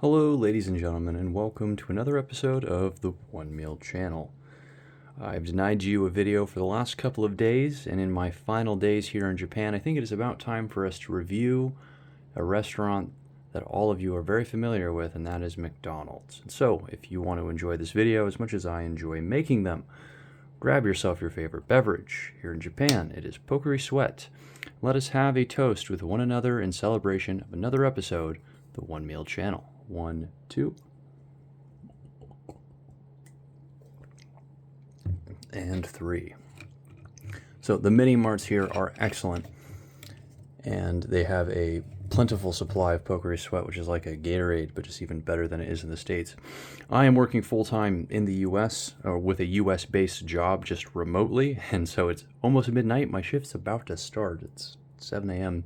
Hello, ladies and gentlemen, and welcome to another episode of the One Meal Channel. I've denied you a video for the last couple of days, and in my final days here in Japan, I think it is about time for us to review a restaurant that all of you are very familiar with, and that is McDonald's. And so, if you want to enjoy this video as much as I enjoy making them, grab yourself your favorite beverage. Here in Japan, it is Pocari Sweat. Let us have a toast with one another in celebration of another episode of the One Meal Channel. 1, 2, and 3. So the mini marts here are excellent, and they have a plentiful supply of Pocari Sweat, which is like a Gatorade, but just even better than it is in the States. I am working full-time in the U.S., or with a U.S.-based job just remotely, and so it's almost midnight. My shift's about to start. It's 7 a.m.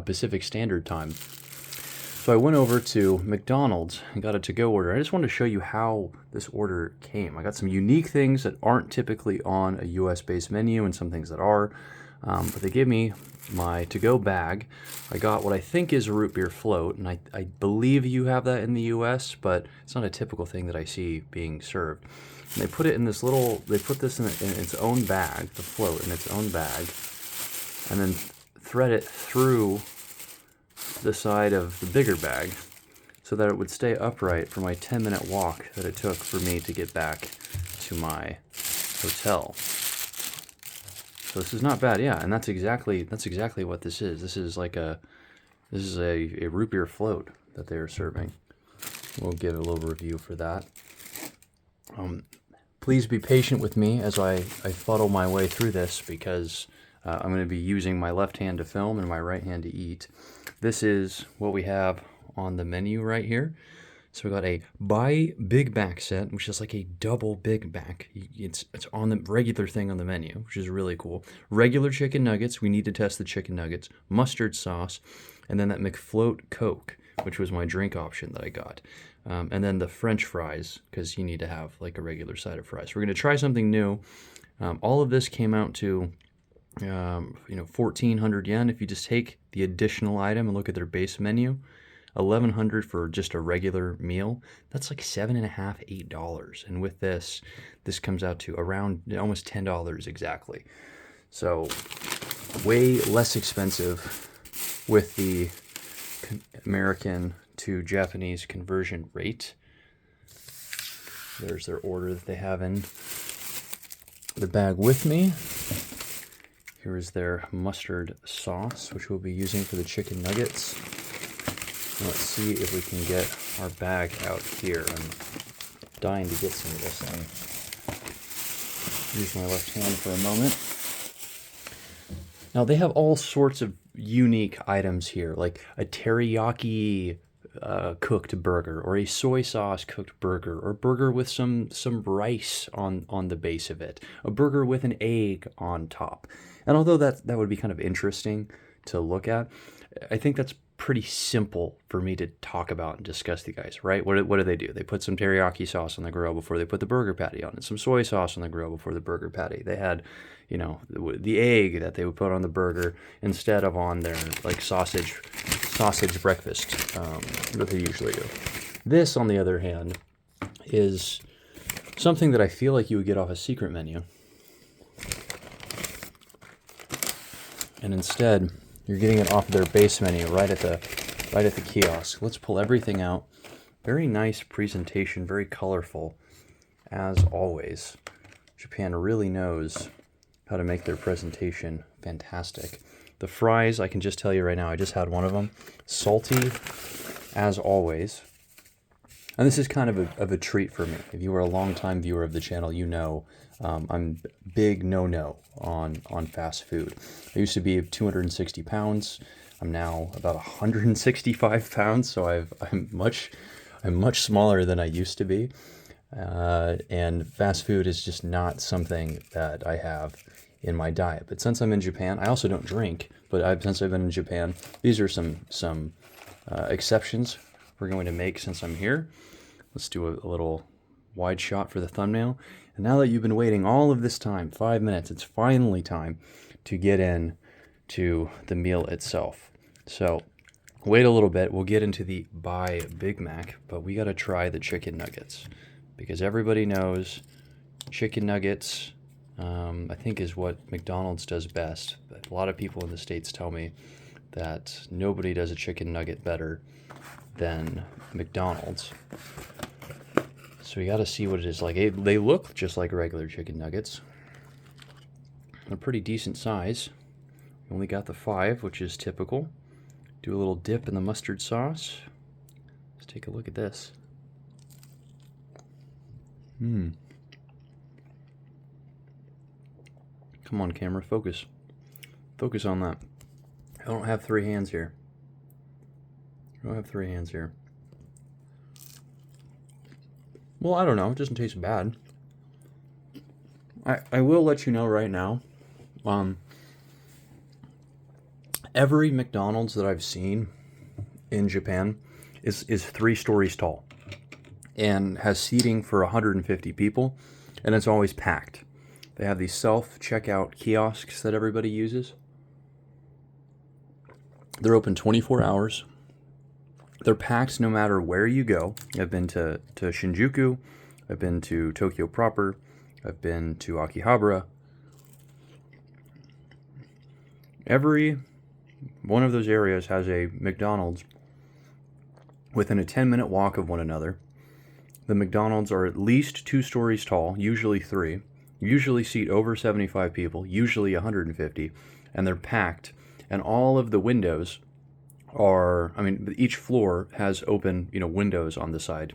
Pacific Standard Time. So I went over to McDonald's and got a to-go order. I just wanted to show you how this order came. I got some unique things that aren't typically on a US-based menu and some things that are. But they gave me my to-go bag. I got what I think is a root beer float, and I believe you have that in the US, but it's not a typical thing that I see being served. And they put it in this little, they put this in its own bag, the float in its own bag, and then thread it through the side of the bigger bag so that it would stay upright for my 10-minute walk that it took for me to get back to my hotel. So this is not bad, yeah, and that's exactly what this is. This is a root beer float that they are serving. We'll give a little review for that. Please be patient with me as I fuddle my way through this, because I'm going to be using my left hand to film and my right hand to eat. This is what we have on the menu right here. So we got a buy Big Mac set, which is like a double Big Mac. It's on the regular thing on the menu, which is really cool. Regular chicken nuggets. We need to test the chicken nuggets. Mustard sauce, and then that McFloat Coke, which was my drink option that I got. And then the French fries, because you need to have like a regular side of fries. We're going to try something new. All of this came out to 1,400 yen if you just take the additional item and look at their base menu. 1,100 for just a regular meal. That's like $7.50, $8. And with this comes out to around almost $10 exactly. So way less expensive with the American to Japanese conversion rate. There's their order that they have in the bag with me. Here is their mustard sauce, which we'll be using for the chicken nuggets. Let's see if we can get our bag out here. I'm dying to get some of this in. Use my left hand for a moment. Now, they have all sorts of unique items here, like a teriyaki cooked burger, or a soy sauce cooked burger, or burger with some rice on the base of it, a burger with an egg on top. And although that would be kind of interesting to look at, I think that's pretty simple for me to talk about and discuss the guys, right? What do they do? They put some teriyaki sauce on the grill before they put the burger patty on it, some soy sauce on the grill before the burger patty. They had, the egg that they would put on the burger instead of on their like sausage breakfast that they usually do. This, on the other hand, is something that I feel like you would get off a secret menu. And instead, you're getting it off their base menu right at the kiosk. Let's pull everything out. Very nice presentation, very colorful, as always. Japan really knows how to make their presentation fantastic. The fries, I can just tell you right now, I just had one of them. Salty, as always. And this is kind of a treat for me. If you are a longtime viewer of the channel, you know I'm big no on fast food. I used to be 260 pounds. I'm now about 165 pounds, so I'm much smaller than I used to be. And fast food is just not something that I have in my diet. But since I'm in Japan, I also don't drink, but since I've been in Japan, these are some exceptions we're going to make since I'm here. Let's do a little wide shot for the thumbnail. And now that you've been waiting all of this time, 5 minutes, it's finally time to get in to the meal itself. So wait a little bit. We'll get into the buy Big Mac, but we got to try the chicken nuggets because everybody knows chicken nuggets, I think, is what McDonald's does best. But a lot of people in the States tell me that nobody does a chicken nugget better than McDonald's. So we got to see what it is like. They look just like regular chicken nuggets. They're pretty decent size. Only got the 5, which is typical. Do a little dip in the mustard sauce. Let's take a look at this. Come on, camera, focus. Focus on that. I don't have 3 hands here. Well, I don't know. It doesn't taste bad. I will let you know right now. Every McDonald's that I've seen in Japan is 3 stories tall and has seating for 150 people, and it's always packed. They have these self-checkout kiosks that everybody uses. They're open 24 hours. They're packed no matter where you go. I've been to Shinjuku. I've been to Tokyo proper. I've been to Akihabara. Every one of those areas has a McDonald's within a 10-minute walk of one another. The McDonald's are at least 2 stories tall, usually 3. Usually seat over 75 people, usually 150, and they're packed. And all of the windows are, each floor has open, windows on the side.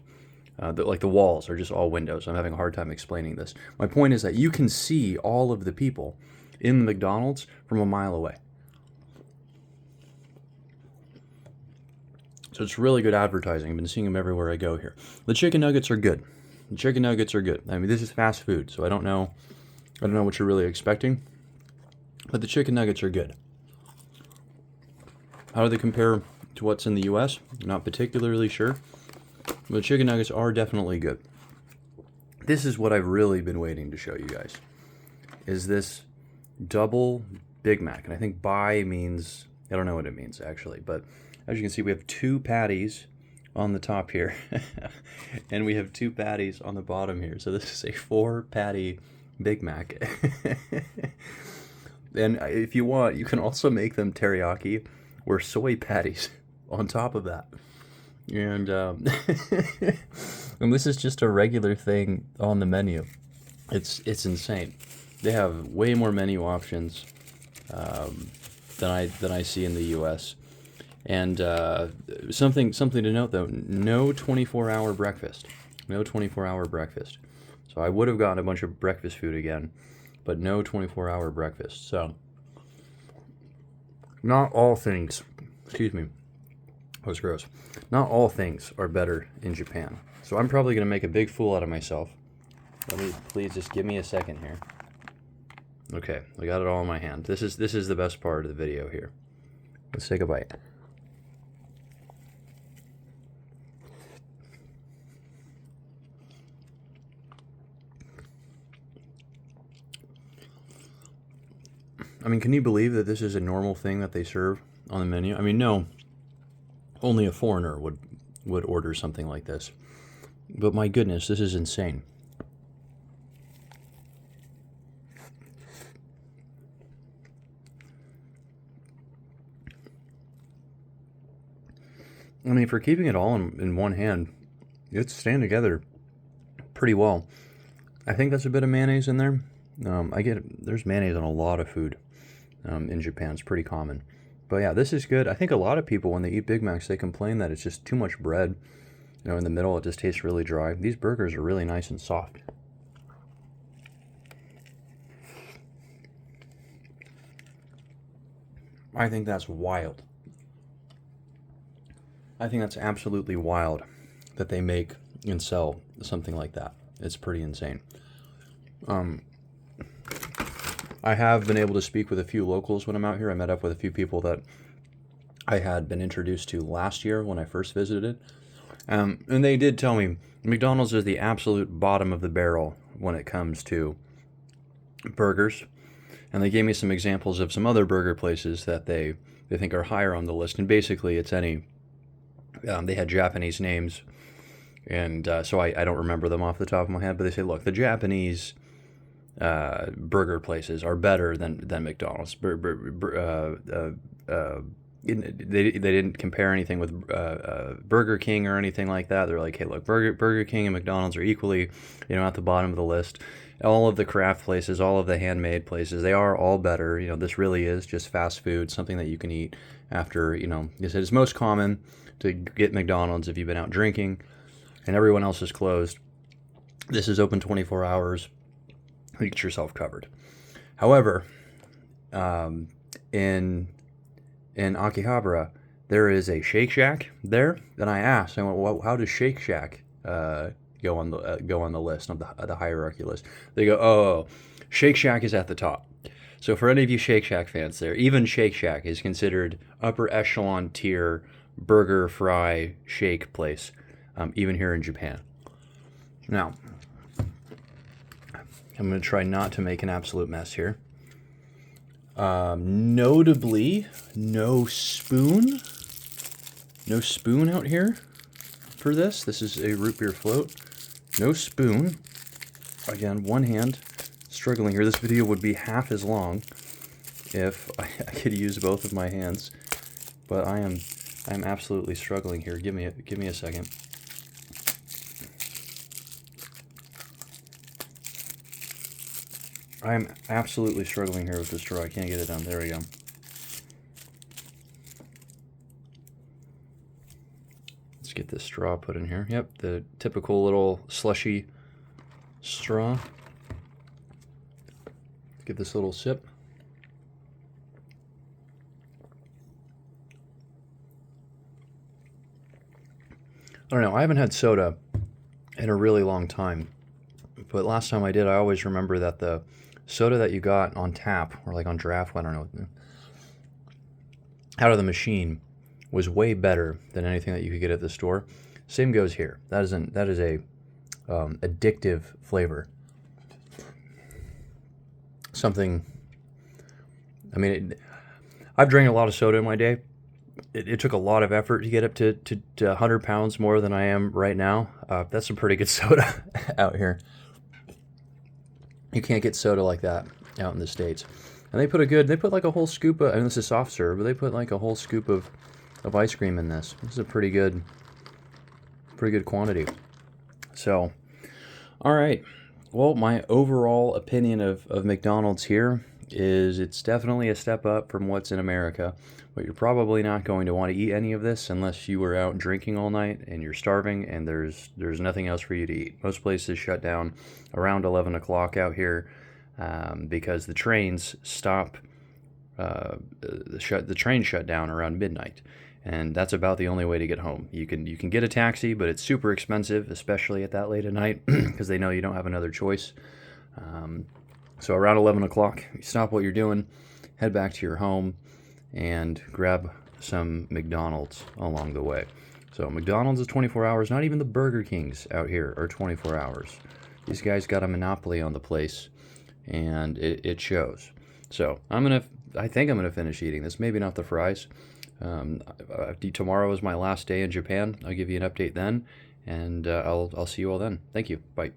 Like the walls are just all windows. I'm having a hard time explaining this. My point is that you can see all of the people in the McDonald's from a mile away. So it's really good advertising. I've been seeing them everywhere I go here. The chicken nuggets are good. This is fast food, so I don't know what you're really expecting. But the chicken nuggets are good. How do they compare to what's in the US? Not particularly sure. But the chicken nuggets are definitely good. This is what I've really been waiting to show you guys. Is this double Big Mac. And I think buy means, I don't know what it means actually, but as you can see, we have 2 patties on the top here. And we have 2 patties on the bottom here. So this is a 4-patty Big Mac. And if you want, you can also make them teriyaki or soy patties on top of that. And, and this is just a regular thing on the menu. It's insane. They have way more menu options than I see in the U.S. And something to note though: no 24-hour breakfast. No 24-hour breakfast. So I would have gotten a bunch of breakfast food again, but no 24-hour breakfast. So not all things. Excuse me. That was gross. Not all things are better in Japan. So I'm probably going to make a big fool out of myself. Please just give me a second here. Okay, I got it all in my hand. This is the best part of the video here. Let's take a bite. Can you believe that this is a normal thing that they serve on the menu? No. Only a foreigner would order something like this. But my goodness, this is insane. For keeping it all in one hand, it's staying together pretty well. I think that's a bit of mayonnaise in there. There's mayonnaise on a lot of food in Japan. It's pretty common. But yeah, this is good. I think a lot of people, when they eat Big Macs, they complain that it's just too much bread. In the middle, it just tastes really dry. These burgers are really nice and soft. I think that's wild. I think that's absolutely wild that they make and sell something like that. It's pretty insane. I have been able to speak with a few locals when I'm out here. I met up with a few people that I had been introduced to last year when I first visited. And they did tell me McDonald's is the absolute bottom of the barrel when it comes to burgers. And they gave me some examples of some other burger places that they they think are higher on the list. And basically, it's any, they had Japanese names, and so I don't remember them off the top of my head, but they say, look, the Japanese burger places are better than McDonald's. They didn't compare anything with Burger King or anything like that. They're like, hey, look, Burger King and McDonald's are equally, at the bottom of the list. All of the craft places, all of the handmade places, they are all better. This really is just fast food, something that you can eat after, it's most common to get McDonald's if you've been out drinking and everyone else is closed. This is open 24 hours. You get yourself covered. However, in Akihabara, there is a Shake Shack there. And I asked, well, how does Shake Shack go on the list of the hierarchy list? They go, oh, Shake Shack is at the top. So for any of you Shake Shack fans there, even Shake Shack is considered upper echelon tier burger, fry, shake place, even here in Japan. Now, I'm going to try not to make an absolute mess here. Notably, no spoon. No spoon out here for this. This is a root beer float. No spoon. Again, one hand struggling here. This video would be half as long if I could use both of my hands, but I'm absolutely struggling here. Give me a second. I'm absolutely struggling here with this straw. I can't get it done. There we go. Let's get this straw put in here. Yep, the typical little slushy straw. Give this a little sip. I don't know. I haven't had soda in a really long time. But last time I did, I always remember that the soda that you got on tap, or like on draft, I don't know, out of the machine, was way better than anything that you could get at the store. Same goes here. That is a addictive flavor. Something. I mean, I've drank a lot of soda in my day. It took a lot of effort to get up to 100 pounds more than I am right now. That's some pretty good soda out here. You can't get soda like that out in the States. And they put like a whole scoop of, and this is soft serve, but they put like a whole scoop of ice cream in this. This is a pretty good quantity. So, all right. Well, my overall opinion of McDonald's here is it's definitely a step up from what's in America, but you're probably not going to want to eat any of this unless you were out drinking all night and you're starving and there's nothing else for you to eat. Most places shut down around 11 o'clock out here because the trains stop. The trains shut down around midnight, and that's about the only way to get home. You can get a taxi, but it's super expensive, especially at that late at night, because they know you don't have another choice. So around 11 o'clock, you stop what you're doing, head back to your home, and grab some McDonald's along the way. So McDonald's is 24 hours. Not even the Burger Kings out here are 24 hours. These guys got a monopoly on the place, and it shows. So I think I'm gonna finish eating this. Maybe not the fries. Tomorrow is my last day in Japan. I'll give you an update then, and I'll see you all then. Thank you. Bye.